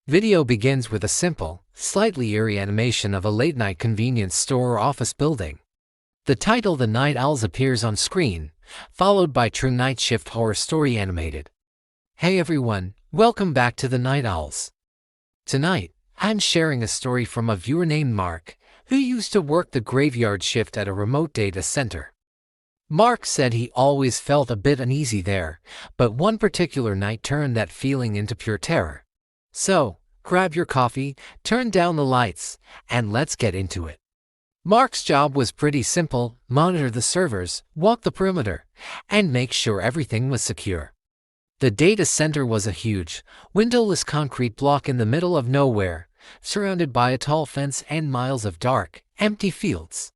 Video begins with a simple, slightly eerie animation of a late-night convenience store or office building. The title The Night Owls appears on screen, followed by True Night Shift Horror Story Animated. Hey everyone, welcome back to The Night Owls. Tonight, I'm sharing a story from a viewer named Mark, who used to work the graveyard shift at a remote data center. Mark said he always felt a bit uneasy there, but one particular night turned that feeling into pure terror. So, grab your coffee, turn down the lights, and let's get into it. Mark's job was pretty simple: monitor the servers, walk the perimeter, and make sure everything was secure. The data center was a huge, windowless concrete block in the middle of nowhere, surrounded by a tall fence and miles of dark, empty fields.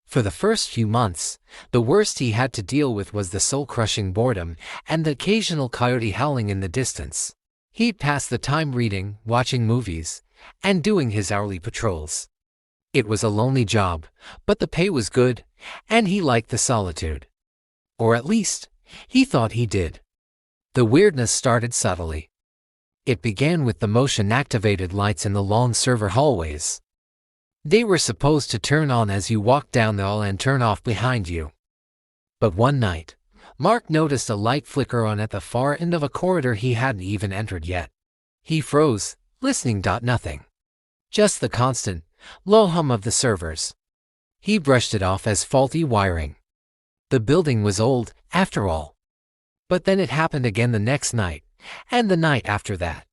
For the first few months, the worst he had to deal with was the soul-crushing boredom and the occasional coyote howling in the distance. He'd pass the time reading, watching movies, and doing his hourly patrols. It was a lonely job, but the pay was good, and he liked the solitude. Or at least, he thought he did. The weirdness started subtly. It began with the motion-activated lights in the long server hallways. They were supposed to turn on as you walked down the hall and turn off behind you. But one night, Mark noticed a light flicker on at the far end of a corridor he hadn't even entered yet. He froze, listening. Nothing. Just the constant, low hum of the servers. He brushed it off as faulty wiring. The building was old, after all. But then it happened again the next night, and the night after that.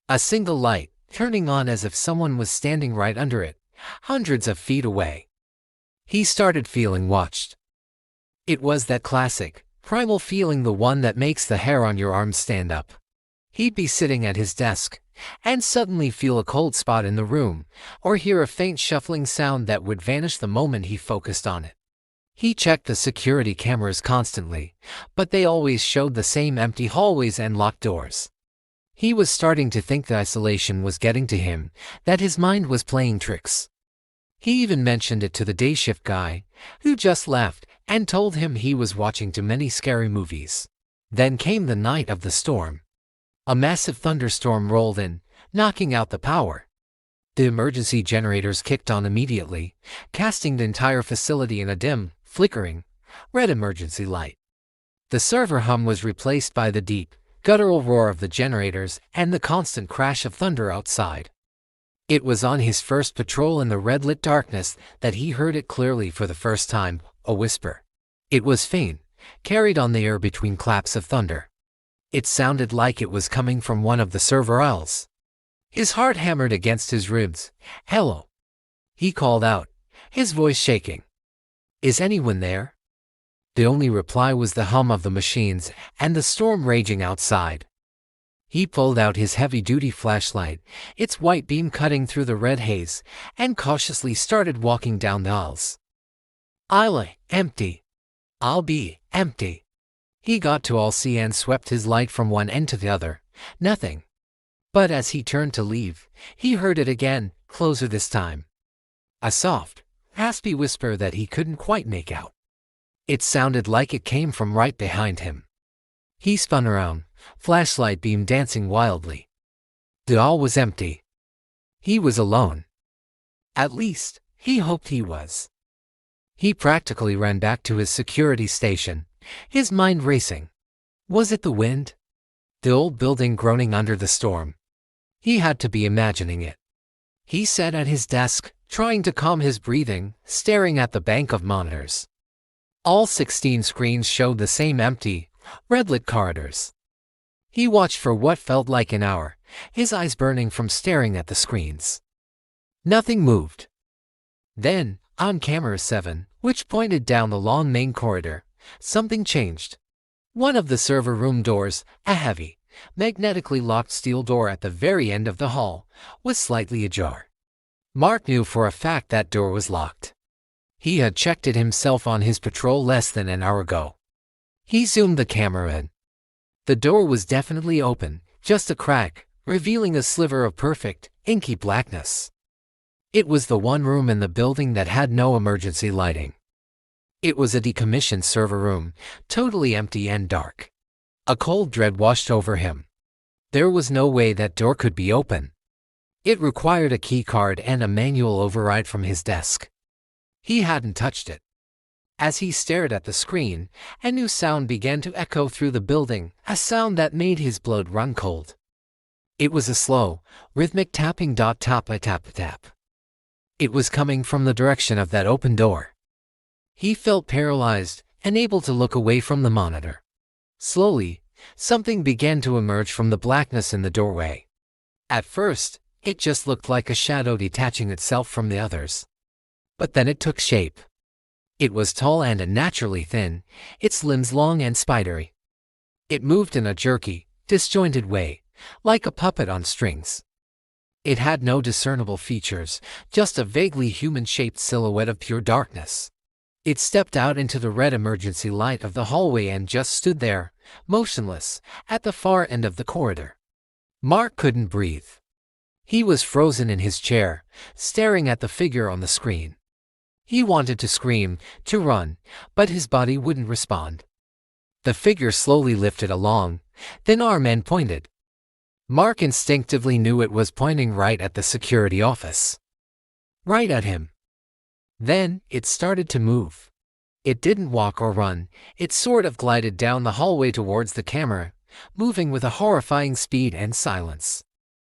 A single light, turning on as if someone was standing right under it, hundreds of feet away. He started feeling watched. It was that classic, primal feeling, the one that makes the hair on your arms stand up. He'd be sitting at his desk, and suddenly feel a cold spot in the room, or hear a faint shuffling sound that would vanish the moment he focused on it. He checked the security cameras constantly, but they always showed the same empty hallways and locked doors. He was starting to think that isolation was getting to him, that his mind was playing tricks. He even mentioned it to the day shift guy, who just left, and told him he was watching too many scary movies. Then came the night of the storm. A massive thunderstorm rolled in, knocking out the power. The emergency generators kicked on immediately, casting the entire facility in a dim, flickering, red emergency light. The server hum was replaced by the deep, guttural roar of the generators and the constant crash of thunder outside. It was on his first patrol in the red-lit darkness that he heard it clearly for the first time, a whisper. It was faint, carried on the air between claps of thunder. It sounded like it was coming from one of the server aisles. His heart hammered against his ribs. "Hello," he called out, his voice shaking. "Is anyone there?" The only reply was the hum of the machines and the storm raging outside. He pulled out his heavy-duty flashlight, its white beam cutting through the red haze, and cautiously started walking down the aisles. "Aisle empty. I'll be empty." He got to aisle C and swept his light from one end to the other. Nothing. But as he turned to leave, he heard it again, closer this time. A soft, raspy whisper that he couldn't quite make out. It sounded like it came from right behind him. He spun around, flashlight beam dancing wildly. The aisle was empty. He was alone. At least, he hoped he was. He practically ran back to his security station, his mind racing. Was it the wind? The old building groaning under the storm? He had to be imagining it. He sat at his desk, trying to calm his breathing, staring at the bank of monitors. All 16 screens showed the same empty, red-lit corridors. He watched for what felt like an hour, his eyes burning from staring at the screens. Nothing moved. Then, on camera 7, which pointed down the long main corridor, something changed. One of the server room doors, a heavy, magnetically locked steel door at the very end of the hall, was slightly ajar. Mark knew for a fact that door was locked. He had checked it himself on his patrol less than an hour ago. He zoomed the camera in. The door was definitely open, just a crack, revealing a sliver of perfect, inky blackness. It was the one room in the building that had no emergency lighting. It was a decommissioned server room, totally empty and dark. A cold dread washed over him. There was no way that door could be open. It required a key card and a manual override from his desk. He hadn't touched it. As he stared at the screen, a new sound began to echo through the building, a sound that made his blood run cold. It was a slow, rhythmic tapping. Tap, tap, tap. It was coming from the direction of that open door. He felt paralyzed, unable to look away from the monitor. Slowly, something began to emerge from the blackness in the doorway. At first, it just looked like a shadow detaching itself from the others. But then it took shape. It was tall and unnaturally thin, its limbs long and spidery. It moved in a jerky, disjointed way, like a puppet on strings. It had no discernible features, just a vaguely human-shaped silhouette of pure darkness. It stepped out into the red emergency light of the hallway and just stood there, motionless, at the far end of the corridor. Mark couldn't breathe. He was frozen in his chair, staring at the figure on the screen. He wanted to scream, to run, but his body wouldn't respond. The figure slowly lifted a long, thin arm and pointed. Mark instinctively knew it was pointing right at the security office. Right at him. Then, it started to move. It didn't walk or run, it sort of glided down the hallway towards the camera, moving with a horrifying speed and silence.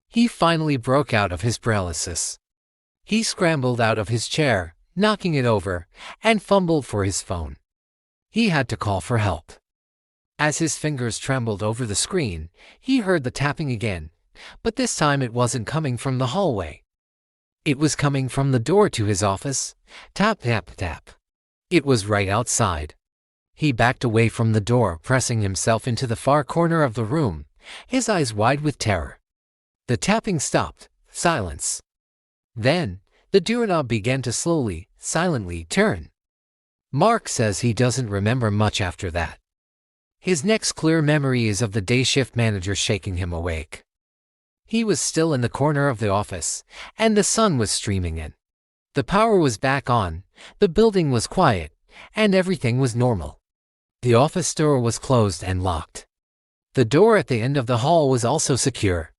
He finally broke out of his paralysis. He scrambled out of his chair, knocking it over, and fumbled for his phone. He had to call for help. As his fingers trembled over the screen, he heard the tapping again, but this time it wasn't coming from the hallway. It was coming from the door to his office. Tap, tap, tap. It was right outside. He backed away from the door, pressing himself into the far corner of the room, his eyes wide with terror. The tapping stopped. Silence. Then, the doorknob began to slowly, silently turn. Mark says he doesn't remember much after that. His next clear memory is of the day shift manager shaking him awake. He was still in the corner of the office, and the sun was streaming in. The power was back on, the building was quiet, and everything was normal. The office door was closed and locked. The door at the end of the hall was also secure.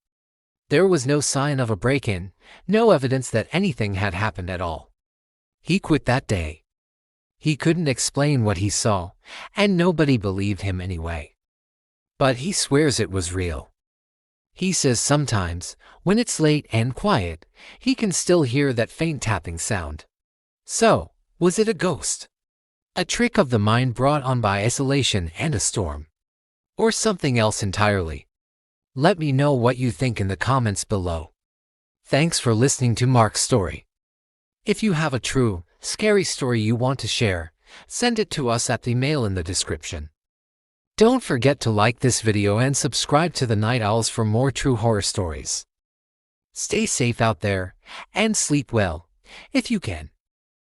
There was no sign of a break-in, no evidence that anything had happened at all. He quit that day. He couldn't explain what he saw, and nobody believed him anyway. But he swears it was real. He says sometimes, when it's late and quiet, he can still hear that faint tapping sound. So, was it a ghost? A trick of the mind brought on by isolation and a storm? Or something else entirely? Let me know what you think in the comments below. Thanks for listening to Mark's story. If you have a true, scary story you want to share, send it to us at the mail in the description. Don't forget to like this video and subscribe to the Night Owls for more true horror stories. Stay safe out there, and sleep well, if you can.